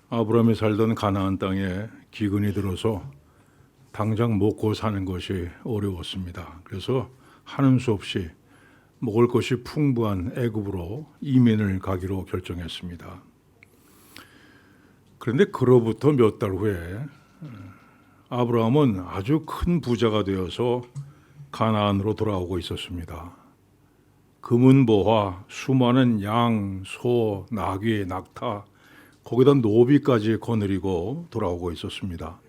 아브라함이 살던 가나안 땅에 기근이 들어서 당장 먹고 사는 것이 어려웠습니다. 그래서 하는 수 없이 먹을 것이 풍부한 애굽으로 이민을 가기로 결정했습니다. 그런데 그로부터 몇 달 후에 아브라함은 아주 큰 부자가 되어서 가나안으로 돌아오고 있었습니다. 금은보화, 수많은 양, 소, 나귀, 낙타, 거기다 노비까지 거느리고 돌아오고 있었습니다.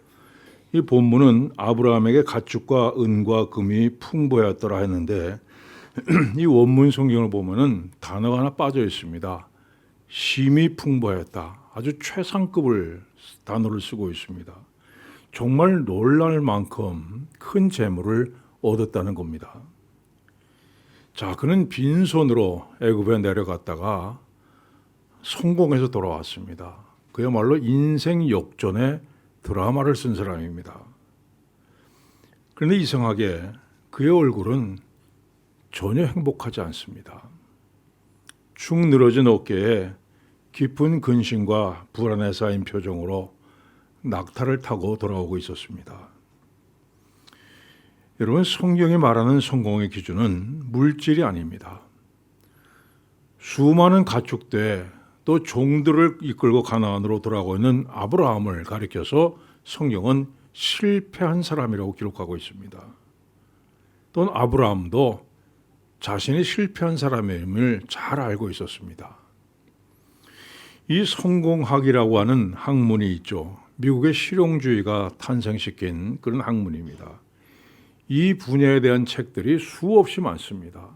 이 본문은 아브라함에게 가축과 은과 금이 풍부하였더라 했는데 이 원문 성경을 보면은 단어가 하나 빠져 있습니다. 심히 풍부하였다. 아주 최상급을 단어를 쓰고 있습니다. 정말 놀랄 만큼 큰 재물을 얻었다는 겁니다. 자, 그는 빈손으로 애굽에 내려갔다가 성공해서 돌아왔습니다. 그야말로 인생 역전의 드라마를 쓴 사람입니다. 그런데 이상하게 그의 얼굴은 전혀 행복하지 않습니다. 축 늘어진 어깨에 깊은 근심과 불안에 쌓인 표정으로 낙타를 타고 돌아오고 있었습니다. 여러분, 성경이 말하는 성공의 기준은 물질이 아닙니다. 수많은 가축대 또 종들을 이끌고 가나안으로 돌아오고 있는 아브라함을 가리켜서 성경은 실패한 사람이라고 기록하고 있습니다. 또는 아브라함도 자신이 실패한 사람임을 잘 알고 있었습니다. 이 성공학이라고 하는 학문이 있죠. 미국의 실용주의가 탄생시킨 그런 학문입니다. 이 분야에 대한 책들이 수없이 많습니다.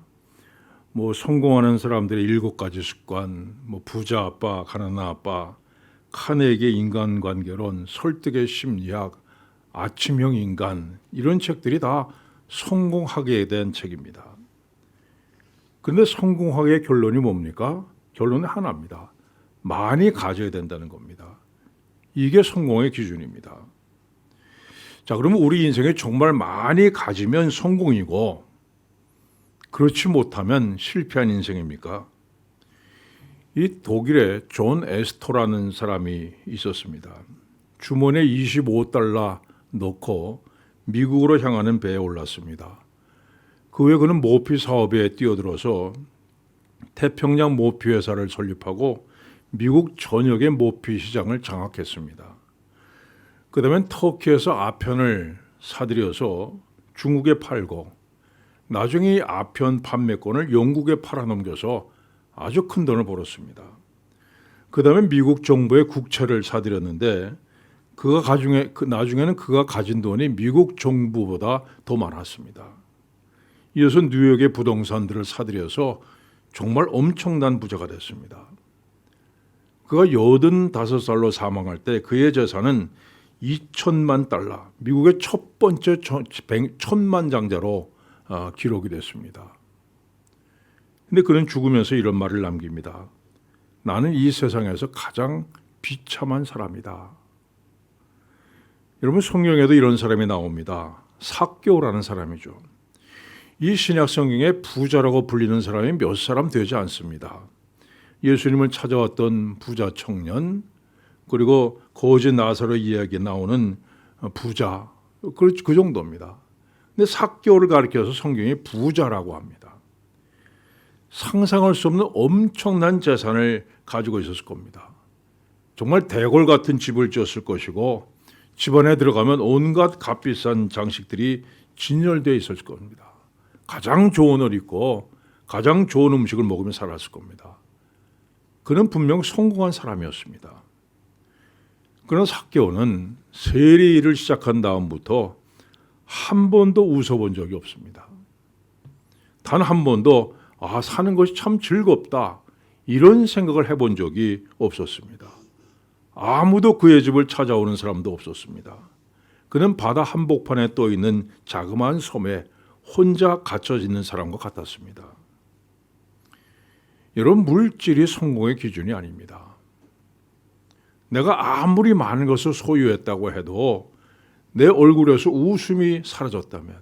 성공하는 사람들의 7가지 습관, 부자 아빠, 가난한 아빠, 카네기의 인간관계론, 설득의 심리학, 아침형 인간, 이런 책들이 다 성공학에 대한 책입니다. 그런데 성공학의 결론이 뭡니까? 결론은 하나입니다. 많이 가져야 된다는 겁니다. 이게 성공의 기준입니다. 자, 그러면 우리 인생에 정말 많이 가지면 성공이고 그렇지 못하면 실패한 인생입니까? 이 독일에 존 에스토라는 사람이 있었습니다. 주머니에 $25 넣고 미국으로 향하는 배에 올랐습니다. 그 후에 그는 모피 사업에 뛰어들어서 태평양 모피 회사를 설립하고 미국 전역의 모피 시장을 장악했습니다. 그 다음에 터키에서 아편을 사들여서 중국에 팔고 나중에 이 아편 판매권을 영국에 팔아넘겨서 아주 큰 돈을 벌었습니다. 그 다음에 미국 정부의 국채를 사들였는데 나중에는 그가 가진 돈이 미국 정부보다 더 많았습니다. 이어서 뉴욕의 부동산들을 사들여서 정말 엄청난 부자가 됐습니다. 그가 85살로 사망할 때 그의 재산은 $2,000만, 미국의 첫 번째 천만장자로 기록이 됐습니다. 근데 그는 죽으면서 이런 말을 남깁니다. 나는 이 세상에서 가장 비참한 사람이다. 여러분, 성경에도 이런 사람이 나옵니다. 삭개오라는 사람이죠. 이 신약 성경에 부자라고 불리는 사람이 몇 사람 되지 않습니다. 예수님을 찾아왔던 부자 청년, 그리고 거지 나사로 이야기에 나오는 부자, 그 정도입니다. 근데 삭개오를 가리켜서 성경이 부자라고 합니다. 상상할 수 없는 엄청난 재산을 가지고 있었을 겁니다. 정말 대궐 같은 집을 지었을 것이고 집안에 들어가면 온갖 값비싼 장식들이 진열되어 있었을 겁니다. 가장 좋은 옷을 입고 가장 좋은 음식을 먹으며 살았을 겁니다. 그는 분명 성공한 사람이었습니다. 그러나 삭개오는 세리 일을 시작한 다음부터 한 번도 웃어본 적이 없습니다. 단 한 번도 사는 것이 참 즐겁다 이런 생각을 해본 적이 없었습니다. 아무도 그의 집을 찾아오는 사람도 없었습니다. 그는 바다 한복판에 떠 있는 자그마한 섬에 혼자 갇혀 있는 사람과 같았습니다. 여러분, 물질이 성공의 기준이 아닙니다. 내가 아무리 많은 것을 소유했다고 해도 내 얼굴에서 웃음이 사라졌다면,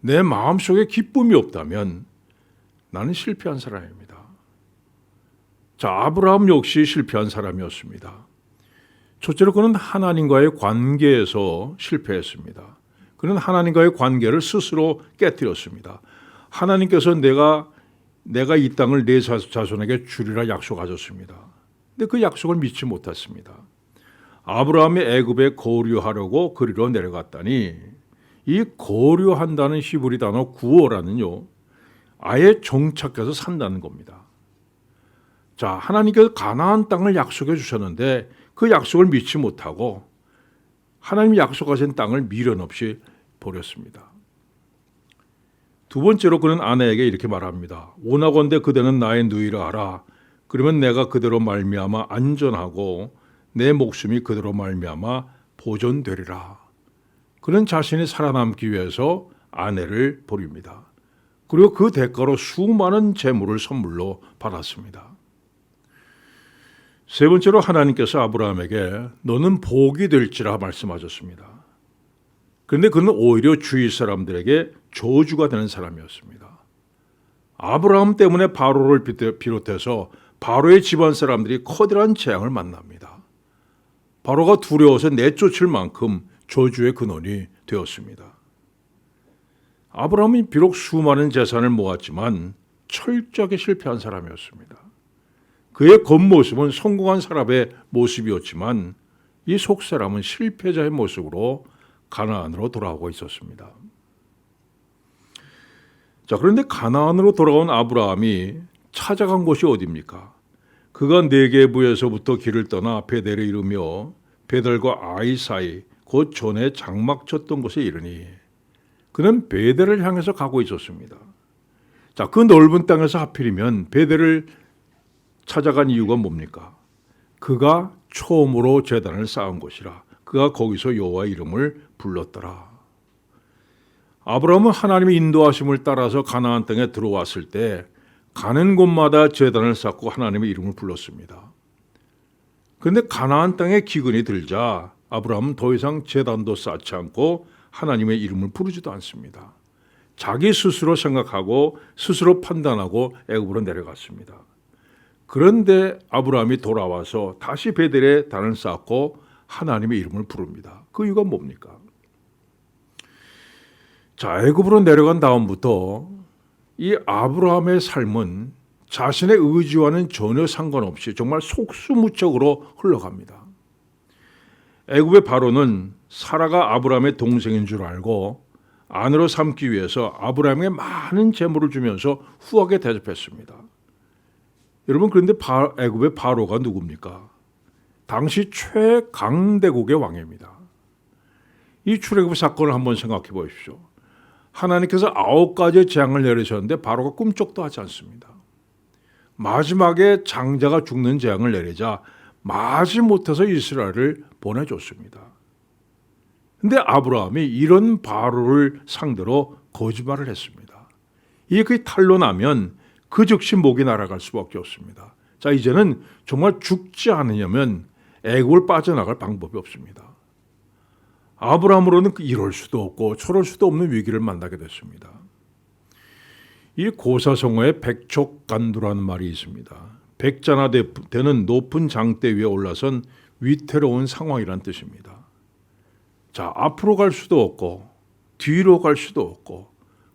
내 마음속에 기쁨이 없다면 나는 실패한 사람입니다. 자, 아브라함 역시 실패한 사람이었습니다. 첫째로 그는 하나님과의 관계에서 실패했습니다. 그는 하나님과의 관계를 스스로 깨뜨렸습니다. 하나님께서 내가 이 땅을 내 자손에게 주리라 약속하셨습니다. 근데 그 약속을 믿지 못했습니다. 아브라함이 애굽에 거류하려고 그리로 내려갔다니 이 거류한다는 히브리 단어 구어라는요, 아예 정착해서 산다는 겁니다. 자, 하나님께서 가나안 땅을 약속해 주셨는데 그 약속을 믿지 못하고 하나님이 약속하신 땅을 미련 없이 버렸습니다. 두 번째로 그는 아내에게 이렇게 말합니다. 원하건대 그대는 나의 누이라 하라. 그러면 내가 그대로 말미암아 안전하고 내 목숨이 그대로 말미암아 보존되리라. 그는 자신이 살아남기 위해서 아내를 버립니다. 그리고 그 대가로 수많은 재물을 선물로 받았습니다. 세 번째로 하나님께서 아브라함에게 너는 복이 될지라 말씀하셨습니다. 그런데 그는 오히려 주위 사람들에게 저주가 되는 사람이었습니다. 아브라함 때문에 바로를 비롯해서 바로의 집안 사람들이 커다란 재앙을 만납니다. 바로가 두려워서 내쫓을 만큼 저주의 근원이 되었습니다. 아브라함이 비록 수많은 재산을 모았지만 철저하게 실패한 사람이었습니다. 그의 겉모습은 성공한 사람의 모습이었지만 이 속사람은 실패자의 모습으로 가나안으로 돌아오고 있었습니다. 자, 그런데 가나안으로 돌아온 아브라함이 찾아간 곳이 어디입니까? 그가 네게부에서부터 길을 떠나 베델에 이르며 베델과 아이 사이 곧 전에 장막 쳤던 곳에 이르니 그는 베델을 향해서 가고 있었습니다. 자, 그 넓은 땅에서 하필이면 베델을 찾아간 이유가 뭡니까? 그가 처음으로 제단을 쌓은 곳이라. 그가 거기서 여호와의 이름을 불렀더라. 아브라함은 하나님의 인도하심을 따라서 가나안 땅에 들어왔을 때 가는 곳마다 제단을 쌓고 하나님의 이름을 불렀습니다. 그런데 가나안 땅에 기근이 들자 아브라함은 더 이상 제단도 쌓지 않고 하나님의 이름을 부르지도 않습니다. 자기 스스로 생각하고 스스로 판단하고 애굽으로 내려갔습니다. 그런데 아브라함이 돌아와서 다시 베델에 단을 쌓고 하나님의 이름을 부릅니다. 그 이유가 뭡니까? 자, 애굽으로 내려간 다음부터 이 아브라함의 삶은 자신의 의지와는 전혀 상관없이 정말 속수무책으로 흘러갑니다. 애굽의 바로는 사라가 아브라함의 동생인 줄 알고 아내로 삼기 위해서 아브라함에게 많은 재물을 주면서 후하게 대접했습니다. 여러분, 그런데 애굽의 바로가 누굽니까? 당시 최강대국의 왕입니다. 이 출애굽 사건을 한번 생각해 보십시오. 하나님께서 9가지의 재앙을 내리셨는데 바로가 꿈쩍도 하지 않습니다. 마지막에 장자가 죽는 재앙을 내리자 마지못해서 이스라엘을 보내줬습니다. 그런데 아브라함이 이런 바로를 상대로 거짓말을 했습니다. 이게 그게 탄로나면 그 즉시 목이 날아갈 수밖에 없습니다. 자, 이제는 정말 죽지 않으려면 애굽을 빠져나갈 방법이 없습니다. 아브라함으로는 이럴 수도 없고 저럴 수도 없는 위기를 만나게 됐습니다. 이 고사성어에 백촉간두라는 말이 있습니다. 백자나 되는 높은 장대 위에 올라선 위태로운 상황이란 뜻입니다. 자, 앞으로 갈 수도 없고 뒤로 갈 수도 없고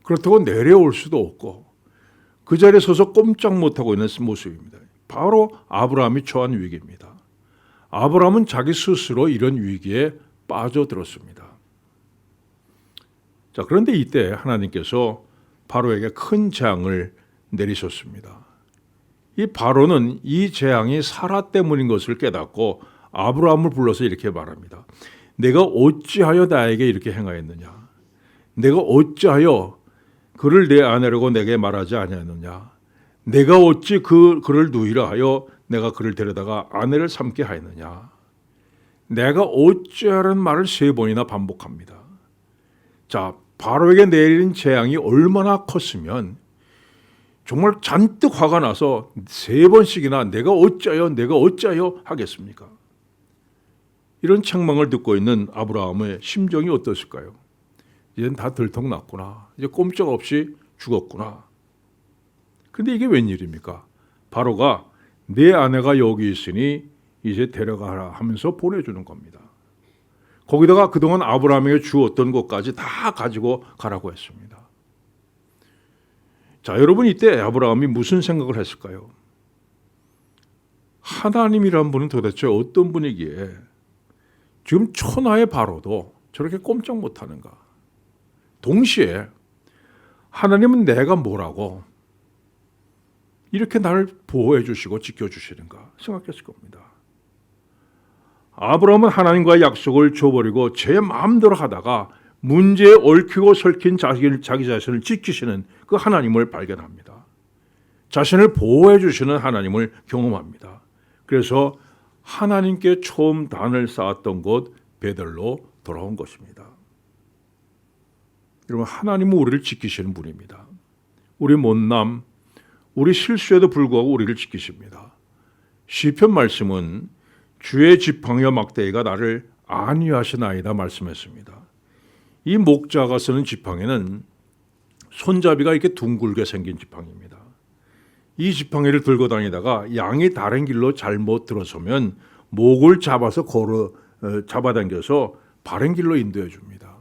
그렇다고 내려올 수도 없고 그 자리에 서서 꼼짝 못하고 있는 모습입니다. 바로 아브라함이 처한 위기입니다. 아브라함은 자기 스스로 이런 위기에 빠져들었습니다. 자, 그런데 이때 하나님께서 바로에게 큰 재앙을 내리셨습니다. 이 바로는 이 재앙이 사라 때문인 것을 깨닫고 아브라함을 불러서 이렇게 말합니다. 내가 어찌하여 나에게 이렇게 행하였느냐? 내가 어찌하여 그를 내 아내라고 내게 말하지 아니하느냐? 내가 어찌 그를 누이라 하여 내가 그를 데려다가 아내를 삼게 하였느냐? 내가 어찌하라는 말을 3번이나 반복합니다. 자, 바로에게 내린 재앙이 얼마나 컸으면 정말 잔뜩 화가 나서 3번씩이나 내가 어찌하여 하겠습니까? 이런 책망을 듣고 있는 아브라함의 심정이 어떠실까요? 이젠 다 들통났구나. 이제 꼼짝없이 죽었구나. 근데 이게 웬일입니까? 바로가 내 아내가 여기 있으니 이제 데려가라 하면서 보내주는 겁니다. 거기다가 그동안 아브라함에게 주었던 것까지 다 가지고 가라고 했습니다. 자, 여러분 이때 아브라함이 무슨 생각을 했을까요? 하나님이란 분은 도대체 어떤 분이기에 지금 천하의 바로도 저렇게 꼼짝 못하는가? 동시에 하나님은 내가 뭐라고 이렇게 나를 보호해 주시고 지켜주시는가 생각했을 겁니다. 아브라함은 하나님과의 약속을 줘버리고 제 마음대로 하다가 문제에 얽히고 설킨 자기 자신을 지키시는 그 하나님을 발견합니다. 자신을 보호해 주시는 하나님을 경험합니다. 그래서 하나님께 처음 단을 쌓았던 곳 베델로 돌아온 것입니다. 여러분, 하나님은 우리를 지키시는 분입니다. 우리 못남, 우리 실수에도 불구하고 우리를 지키십니다. 시편 말씀은 주의 지팡이와 막대기가 나를 안위하시나이다 말씀했습니다. 이 목자가 쓰는 지팡이는 손잡이가 이렇게 둥글게 생긴 지팡이입니다. 이 지팡이를 들고 다니다가 양이 다른 길로 잘못 들어서면 목을 잡아서 잡아당겨서 바른 길로 인도해 줍니다.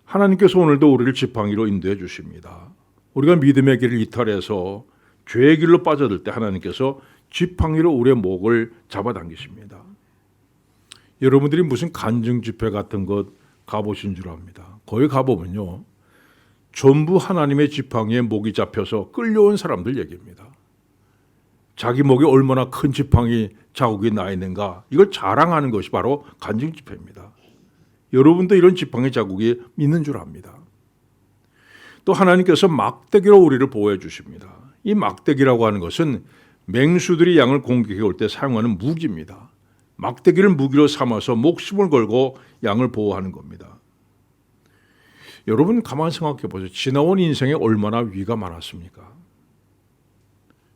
하나님께서 오늘도 우리를 지팡이로 인도해 주십니다. 우리가 믿음의 길을 이탈해서 죄의 길로 빠져들 때 하나님께서 지팡이로 우리의 목을 잡아당기십니다. 여러분들이 무슨 간증 집회 같은 것 가보신 줄 압니다. 거기 가보면요, 전부 하나님의 지팡이에 목이 잡혀서 끌려온 사람들 얘기입니다. 자기 목에 얼마나 큰 지팡이 자국이 나 있는가, 이걸 자랑하는 것이 바로 간증 집회입니다. 여러분도 이런 지팡이 자국이 있는 줄 압니다. 또 하나님께서 막대기로 우리를 보호해 주십니다. 이 막대기라고 하는 것은 맹수들이 양을 공격해 올 때 사용하는 무기입니다. 막대기를 무기로 삼아서 목숨을 걸고 양을 보호하는 겁니다. 여러분 가만 생각해 보세요. 지나온 인생에 얼마나 위가 많았습니까?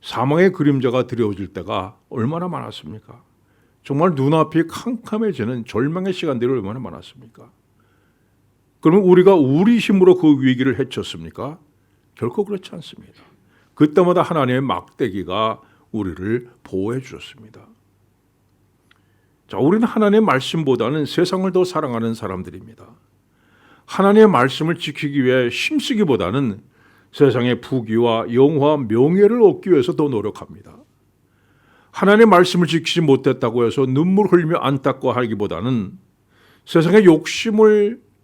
사망의 그림자가 드리워질 때가 얼마나 많았습니까? 정말 눈앞이 캄캄해지는 절망의 시간들이 얼마나 많았습니까? 그러면 우리가 우리 힘으로 그 위기를 헤쳤습니까? 결코 그렇지 않습니다. 그때마다 하나님의 막대기가 우리를 보호해 주셨습니다. 자, 우리는 하나님의 말씀보다는 세상을 더 사랑하는 사람들입니다. 하나님의 말씀을 지키기 위해 힘쓰기보다는 세상의 부귀와 영화와 명예를 얻기 위해서 더 노력합니다. 하나님의 말씀을 지키지 못했다고 해서 눈물 흘리며 안타까워하기보다는 세상의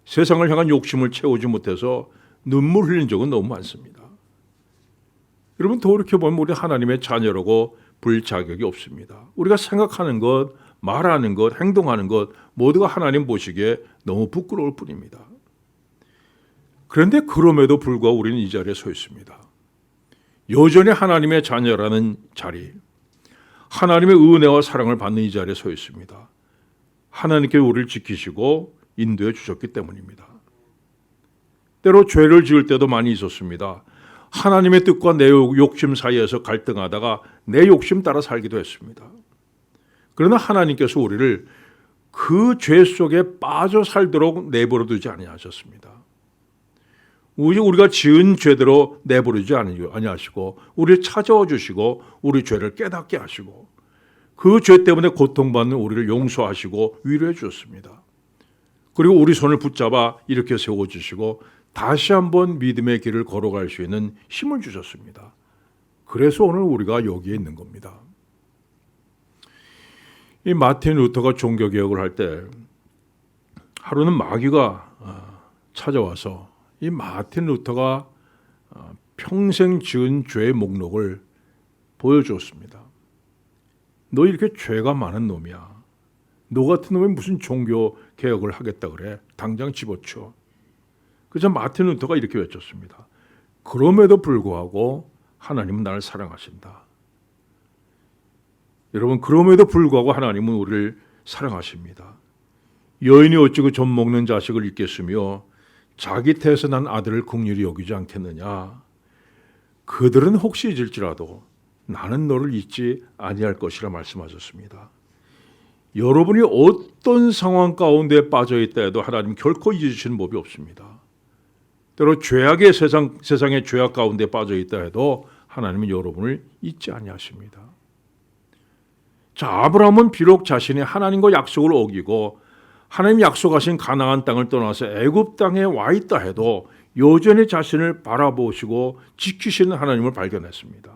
세상을 향한 욕심을 채우지 못해서 눈물 흘린 적은 너무 많습니다. 여러분 돌이켜보면 우리 하나님의 자녀라고 부를 자격이 없습니다. 우리가 생각하는 것, 말하는 것, 행동하는 것 모두가 하나님 보시기에 너무 부끄러울 뿐입니다. 그런데 그럼에도 불구하고 우리는 이 자리에 서 있습니다. 여전히 하나님의 자녀라는 자리, 하나님의 은혜와 사랑을 받는 이 자리에 서 있습니다. 하나님께 우리를 지키시고 인도해 주셨기 때문입니다. 때로 죄를 지을 때도 많이 있었습니다. 하나님의 뜻과 내 욕심 사이에서 갈등하다가 내 욕심 따라 살기도 했습니다. 그러나 하나님께서 우리를 그 죄 속에 빠져 살도록 내버려 두지 아니하셨습니다. 우리가 지은 죄대로 내버리지 아니하시고 우리를 찾아와 주시고 우리 죄를 깨닫게 하시고 그 죄 때문에 고통받는 우리를 용서하시고 위로해 주셨습니다. 그리고 우리 손을 붙잡아 이렇게 세워주시고 다시 한번 믿음의 길을 걸어갈 수 있는 힘을 주셨습니다. 그래서 오늘 우리가 여기에 있는 겁니다. 이 마틴 루터가 종교개혁을 할 때 하루는 마귀가 찾아와서 이 마틴 루터가 평생 지은 죄의 목록을 보여주었습니다. 너 이렇게 죄가 많은 놈이야. 너 같은 놈이 무슨 종교 개혁을 하겠다 그래. 당장 집어치워. 그래서 마틴 루터가 이렇게 외쳤습니다. 그럼에도 불구하고 하나님은 나를 사랑하신다. 여러분, 그럼에도 불구하고 하나님은 우리를 사랑하십니다. 여인이 어찌 그 젖 먹는 자식을 잊겠으며 자기 태에서 난 아들을 긍휼히 여기지 않겠느냐. 그들은 혹시 잊을지라도 나는 너를 잊지 아니할 것이라 말씀하셨습니다. 여러분이 어떤 상황 가운데 빠져 있다 해도 하나님 결코 잊으시는 법이 없습니다. 때로 죄악의 세상의 죄악 가운데 빠져 있다 해도 하나님은 여러분을 잊지 아니하십니다. 자, 아브라함은 비록 자신이 하나님과 약속을 어기고 하나님 약속하신 가나안 땅을 떠나서 애굽 땅에 와 있다 해도 여전히 자신을 바라보시고 지키시는 하나님을 발견했습니다.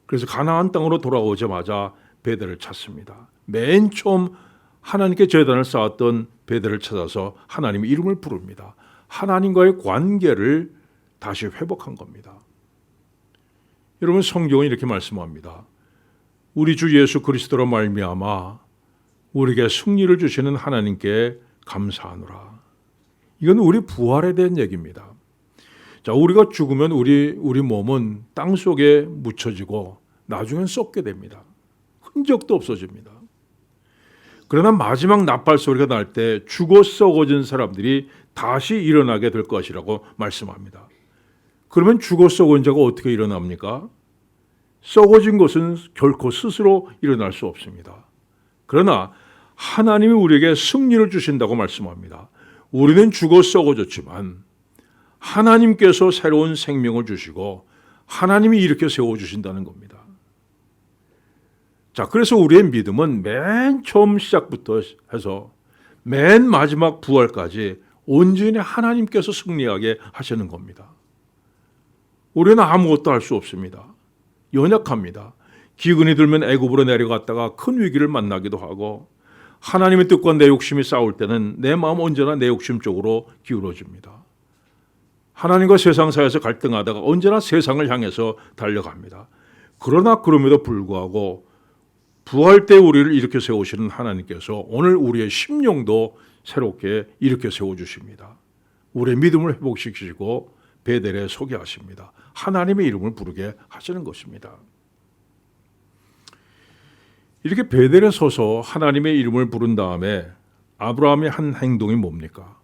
그래서 가나안 땅으로 돌아오자마자 베델을 찾습니다. 맨 처음 하나님께 제단을 쌓았던 베델을 찾아서 하나님의 이름을 부릅니다. 하나님과의 관계를 다시 회복한 겁니다. 여러분, 성경은 이렇게 말씀합니다. 우리 주 예수 그리스도로 말미암아 우리에게 승리를 주시는 하나님께 감사하노라. 이건 우리 부활에 대한 얘기입니다. 자, 우리가 죽으면 우리 몸은 땅 속에 묻혀지고 나중엔 썩게 됩니다. 흔적도 없어집니다. 그러나 마지막 나팔 소리가 날 때 죽어 썩어진 사람들이 다시 일어나게 될 것이라고 말씀합니다. 그러면 죽어 썩은 자가 어떻게 일어납니까? 썩어진 것은 결코 스스로 일어날 수 없습니다. 그러나 하나님이 우리에게 승리를 주신다고 말씀합니다. 우리는 죽어 썩어졌지만 하나님께서 새로운 생명을 주시고 하나님이 이렇게 세워주신다는 겁니다. 자, 그래서 우리의 믿음은 맨 처음 시작부터 해서 맨 마지막 부활까지 온전히 하나님께서 승리하게 하시는 겁니다. 우리는 아무것도 할 수 없습니다. 연약합니다. 기근이 들면 애굽으로 내려갔다가 큰 위기를 만나기도 하고 하나님의 뜻과 내 욕심이 싸울 때는 내 마음 언제나 내 욕심 쪽으로 기울어집니다. 하나님과 세상 사이에서 갈등하다가 언제나 세상을 향해서 달려갑니다. 그러나 그럼에도 불구하고 부활 때 우리를 일으켜 세우시는 하나님께서 오늘 우리의 심령도 새롭게 일으켜 세워주십니다. 우리의 믿음을 회복시키시고 베델에 서게 하십니다. 하나님의 이름을 부르게 하시는 것입니다. 이렇게 베델에 서서 하나님의 이름을 부른 다음에 아브라함이 한 행동이 뭡니까?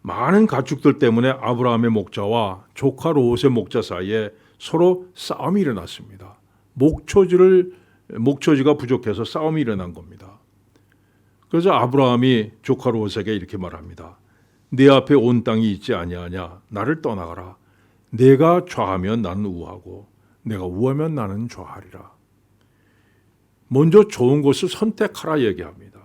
많은 가축들 때문에 아브라함의 목자와 조카 롯의 목자 사이에 서로 싸움이 일어났습니다. 목초지가 부족해서 싸움이 일어난 겁니다. 그래서 아브라함이 조카 롯에게 이렇게 말합니다. 네 앞에 온 땅이 있지 아니하냐? 나를 떠나가라. 내가 좌하면 나는 우하고 내가 우하면 나는 좌하리라. 먼저 좋은 것을 선택하라 얘기합니다.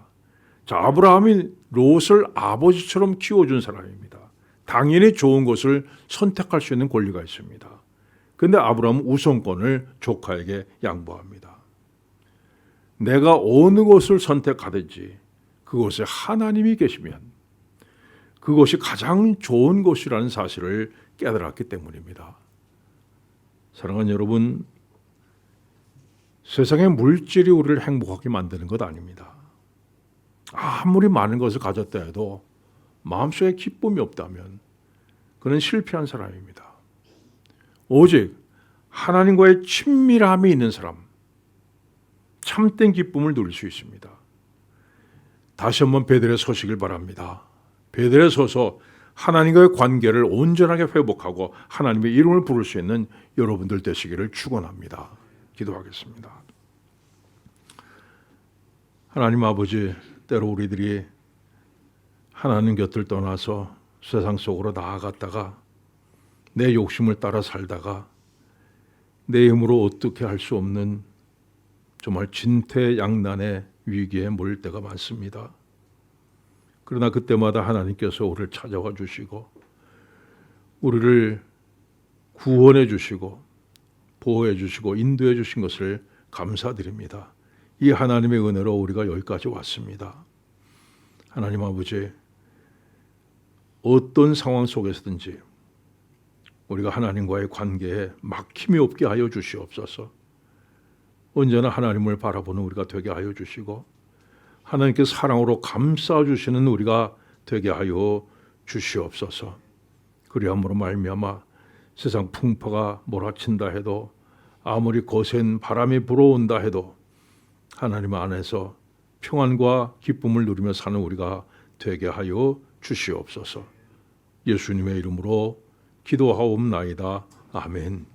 자, 아브라함이 롯을 아버지처럼 키워준 사람입니다. 당연히 좋은 것을 선택할 수 있는 권리가 있습니다. 그런데 아브라함은 우선권을 조카에게 양보합니다. 내가 어느 것을 선택하든지 그곳에 하나님이 계시면 그것이 가장 좋은 것이라는 사실을 깨달았기 때문입니다. 사랑하는 여러분, 세상의 물질이 우리를 행복하게 만드는 것 아닙니다. 아무리 많은 것을 가졌다 해도 마음속에 기쁨이 없다면 그는 실패한 사람입니다. 오직 하나님과의 친밀함이 있는 사람, 참된 기쁨을 누릴 수 있습니다. 다시 한번 베델에 서시길 바랍니다. 베델에 서서 하나님과의 관계를 온전하게 회복하고 하나님의 이름을 부를 수 있는 여러분들 되시기를 축원합니다. 기도하겠습니다. 하나님 아버지, 때로 우리들이 하나님 곁을 떠나서 세상 속으로 나아갔다가 내 욕심을 따라 살다가 내 힘으로 어떻게 할 수 없는 정말 진퇴양난의 위기에 몰릴 때가 많습니다. 그러나 그때마다 하나님께서 우리를 찾아와 주시고 우리를 구원해 주시고 보호해 주시고 인도해 주신 것을 감사드립니다. 이 하나님의 은혜로 우리가 여기까지 왔습니다. 하나님 아버지, 어떤 상황 속에서든지 우리가 하나님과의 관계에 막힘이 없게 하여 주시옵소서. 언제나 하나님을 바라보는 우리가 되게 하여 주시고 하나님께 사랑으로 감싸주시는 우리가 되게 하여 주시옵소서. 그리함으로 말미암아 세상 풍파가 몰아친다 해도 아무리 거센 바람이 불어온다 해도 하나님 안에서 평안과 기쁨을 누리며 사는 우리가 되게 하여 주시옵소서. 예수님의 이름으로 기도하옵나이다. 아멘.